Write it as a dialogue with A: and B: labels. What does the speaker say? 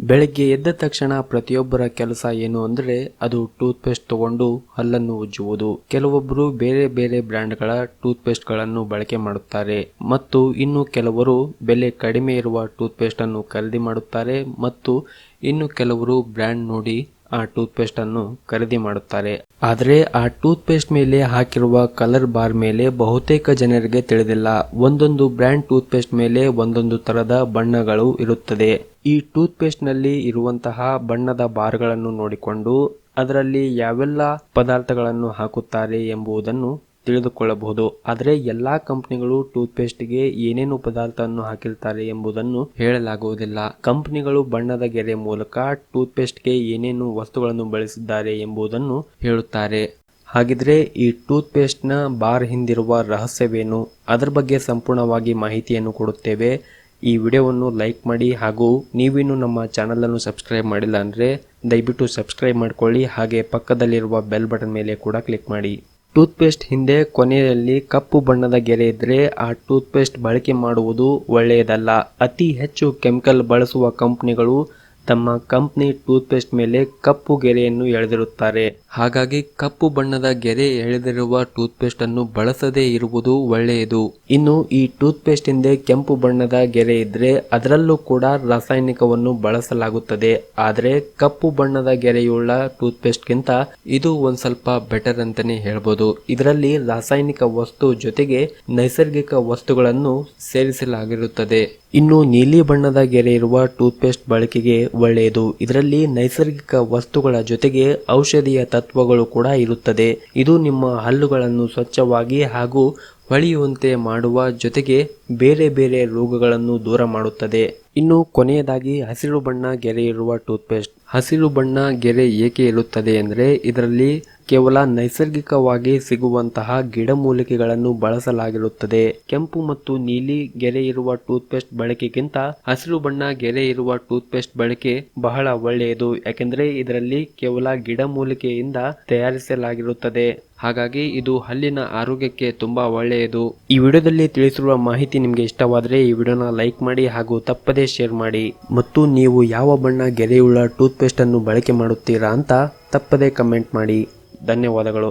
A: ಬೆಳಗ್ಗೆ ಎದ್ದ ತಕ್ಷಣ ಪ್ರತಿಯೊಬ್ಬರ ಕೆಲಸ ಏನು ಅಂದ್ರೆ ಅದು ಟೂತ್ ಪೇಸ್ಟ್ ತಗೊಂಡು ಹಲ್ಲನ್ನು ಉಜ್ಜುವುದು. ಕೆಲವೊಬ್ಬರು ಬೇರೆ ಬೇರೆ ಬ್ರ್ಯಾಂಡ್ಗಳ ಟೂತ್ ಪೇಸ್ಟ್ ಗಳನ್ನು ಬಳಕೆ ಮಾಡುತ್ತಾರೆ ಮತ್ತು ಇನ್ನು ಕೆಲವರು ಬೆಲೆ ಕಡಿಮೆ ಇರುವ ಟೂತ್ ಪೇಸ್ಟ್ ಅನ್ನು ಖರೀದಿ ಮಾಡುತ್ತಾರೆ ಮತ್ತು ಇನ್ನು ಕೆಲವರು ಬ್ರ್ಯಾಂಡ್ ನೋಡಿ ಆ ಟೂತ್ ಪೇಸ್ಟ್ ಅನ್ನು ಖರೀದಿ ಮಾಡುತ್ತಾರೆ. ಆದರೆ ಆ ಟೂತ್ ಪೇಸ್ಟ್ ಮೇಲೆ ಹಾಕಿರುವ ಕಲರ್ ಬಾರ್ ಮೇಲೆ ಬಹುತೇಕ ಜನರಿಗೆ ತಿಳಿದಿಲ್ಲ. ಒಂದೊಂದು ಬ್ರ್ಯಾಂಡ್ ಟೂತ್ ಪೇಸ್ಟ್ ಮೇಲೆ ಒಂದೊಂದು ತರದ ಬಣ್ಣಗಳು ಇರುತ್ತದೆ. ಈ ಟೂತ್ ಪೇಸ್ಟ್ ನಲ್ಲಿ ಇರುವಂತಹ ಬಣ್ಣದ ಬಾರ್ಗಳನ್ನು ನೋಡಿಕೊಂಡು ಅದರಲ್ಲಿ ಯಾವೆಲ್ಲ ಪದಾರ್ಥಗಳನ್ನು ಹಾಕುತ್ತಾರೆ ಎಂಬುದನ್ನು ತಿಳಿದುಕೊಳ್ಳಬಹುದು. ಆದರೆ ಎಲ್ಲಾ ಕಂಪನಿಗಳು ಟೂತ್ ಪೇಸ್ಟ್ ಗೆ ಏನೇನು ಪದಾರ್ಥವನ್ನು ಹಾಕಿರ್ತಾರೆ ಎಂಬುದನ್ನು ಹೇಳಲಾಗುವುದಿಲ್ಲ. ಕಂಪನಿಗಳು ಬಣ್ಣದ ಗೆರೆ ಮೂಲಕ ಟೂತ್ ಪೇಸ್ಟ್ ಗೆ ಏನೇನು ವಸ್ತುಗಳನ್ನು ಬಳಸಿದ್ದಾರೆ ಎಂಬುದನ್ನು ಹೇಳುತ್ತಾರೆ. ಹಾಗಿದ್ರೆ ಈ ಟೂತ್ ಪೇಸ್ಟ್ ನ ಬಾರ್ ಹಿಂದಿರುವ ರಹಸ್ಯವೇನು, ಅದರ ಬಗ್ಗೆ ಸಂಪೂರ್ಣವಾಗಿ ಮಾಹಿತಿಯನ್ನು ಕೊಡುತ್ತೇವೆ. ಈ ವಿಡಿಯೋವನ್ನು ಲೈಕ್ ಮಾಡಿ ಹಾಗೂ ನೀವಿನ್ನು ನಮ್ಮ ಚಾನಲ್ ಅನ್ನು ಸಬ್ಸ್ಕ್ರೈಬ್ ಮಾಡಿಲ್ಲ ಅಂದ್ರೆ ದಯವಿಟ್ಟು ಸಬ್ಸ್ಕ್ರೈಬ್ ಮಾಡ್ಕೊಳ್ಳಿ. ಹಾಗೆ ಪಕ್ಕದಲ್ಲಿರುವ ಬೆಲ್ ಬಟನ್ ಮೇಲೆ ಕೂಡ ಕ್ಲಿಕ್ ಮಾಡಿ. ಟೂತ್ ಪೇಸ್ಟ್ ಹಿಂದೆ ಕೊನೆಯಲ್ಲಿ ಕಪ್ಪು ಬಣ್ಣದ ಗೆರೆ ಇದ್ರೆ ಆ ಟೂತ್ ಪೇಸ್ಟ್ ಬಳಕೆ ಮಾಡುವುದು ಒಳ್ಳೆಯದಲ್ಲ. ಅತಿ ಹೆಚ್ಚು ಕೆಮಿಕಲ್ ಬಳಸುವ ಕಂಪನಿಗಳು ತಮ್ಮ ಕಂಪನಿ ಟೂತ್ ಪೇಸ್ಟ್ ಮೇಲೆ ಕಪ್ಪು ಗೆರೆಯನ್ನು ಎಳೆದಿರುತ್ತಾರೆ. ಹಾಗಾಗಿ ಕಪ್ಪು ಬಣ್ಣದ ಗೆರೆ ಎಳೆದಿರುವ ಟೂತ್ ಪೇಸ್ಟ್ ಅನ್ನು ಬಳಸದೇ ಇರುವುದು ಒಳ್ಳೆಯದು. ಇನ್ನು ಈ ಟೂತ್ ಪೇಸ್ಟ್ ಹಿಂದೆ ಕೆಂಪು ಬಣ್ಣದ ಗೆರೆ ಇದ್ರೆ ಅದರಲ್ಲೂ ಕೂಡ ರಾಸಾಯನಿಕವನ್ನು ಬಳಸಲಾಗುತ್ತದೆ. ಆದರೆ ಕಪ್ಪು ಬಣ್ಣದ ಗೆರೆಯುಳ್ಳ ಟೂತ್ ಪೇಸ್ಟ್ ಗಿಂತ ಇದು ಒಂದ್ ಸ್ವಲ್ಪ ಬೆಟರ್ ಅಂತಾನೆ ಹೇಳ್ಬೋದು. ಇದರಲ್ಲಿ ರಾಸಾಯನಿಕ ವಸ್ತು ಜೊತೆಗೆ ನೈಸರ್ಗಿಕ ವಸ್ತುಗಳನ್ನು ಸೇರಿಸಲಾಗಿರುತ್ತದೆ. ಇನ್ನು ನೀಲಿ ಬಣ್ಣದ ಗೆರೆ ಇರುವ ಟೂತ್ ಪೇಸ್ಟ್ ಬಳಕೆಗೆ ಒಳ್ಳೆಯದು. ಇದರಲ್ಲಿ ನೈಸರ್ಗಿಕ ವಸ್ತುಗಳ ಜೊತೆಗೆ ಔಷಧೀಯ ತತ್ವಗಳು ಕೂಡ ಇರುತ್ತದೆ. ಇದು ನಿಮ್ಮ ಹಲ್ಲುಗಳನ್ನು ಸ್ವಚ್ಛವಾಗಿ ಹಾಗೂ ಹೊಳೆಯುವಂತೆ ಮಾಡುವ ಜೊತೆಗೆ ಬೇರೆ ಬೇರೆ ರೋಗಗಳನ್ನು ದೂರ ಮಾಡುತ್ತದೆ. ಇನ್ನು ಕೊನೆಯದಾಗಿ ಹಸಿರು ಬಣ್ಣ ಗೆರೆ ಇರುವ ಟೂತ್ ಪೇಸ್ಟ್. ಹಸಿರು ಬಣ್ಣ ಗೆರೆ ಏಕೆ ಇರುತ್ತದೆ ಅಂದ್ರೆ ಇದರಲ್ಲಿ ಕೇವಲ ನೈಸರ್ಗಿಕವಾಗಿ ಸಿಗುವಂತಹ ಗಿಡಮೂಲಿಕೆಗಳನ್ನು ಬಳಸಲಾಗಿರುತ್ತದೆ. ಕೆಂಪು ಮತ್ತು ನೀಲಿ ಗೆರೆ ಇರುವ ಟೂತ್ ಪೇಸ್ಟ್ ಬಳಕೆಗಿಂತ ಹಸಿರು ಬಣ್ಣ ಗೆರೆ ಇರುವ ಟೂತ್ ಪೇಸ್ಟ್ ಬಳಕೆ ಬಹಳ ಒಳ್ಳೆಯದು. ಯಾಕೆಂದ್ರೆ ಇದರಲ್ಲಿ ಕೇವಲ ಗಿಡಮೂಲಿಕೆಯಿಂದ ತಯಾರಿಸಲಾಗಿರುತ್ತದೆ. ಹಾಗಾಗಿ ಇದು ಹಲ್ಲಿನ ಆರೋಗ್ಯಕ್ಕೆ ತುಂಬಾ ಒಳ್ಳೆಯದು. ಈ ವಿಡಿಯೋದಲ್ಲಿ ತಿಳಿಸಿರುವ ಮಾಹಿತಿ ನಿಮಗೆ ಇಷ್ಟವಾದರೆ ಈ ವಿಡಿಯೋನ ಲೈಕ್ ಮಾಡಿ ಹಾಗೂ ತಪ್ಪದೇ ಶೇರ್ ಮಾಡಿ. ಮತ್ತು ನೀವು ಯಾವ ಬಣ್ಣ ಗೆರೆಯುಳ್ಳ ಟೂತ್ ಪೇಸ್ಟ್ ಅನ್ನು ಬಳಕೆ ಮಾಡುತ್ತೀರಾ ಅಂತ ತಪ್ಪದೇ ಕಮೆಂಟ್ ಮಾಡಿ. ಧನ್ಯವಾದಗಳು.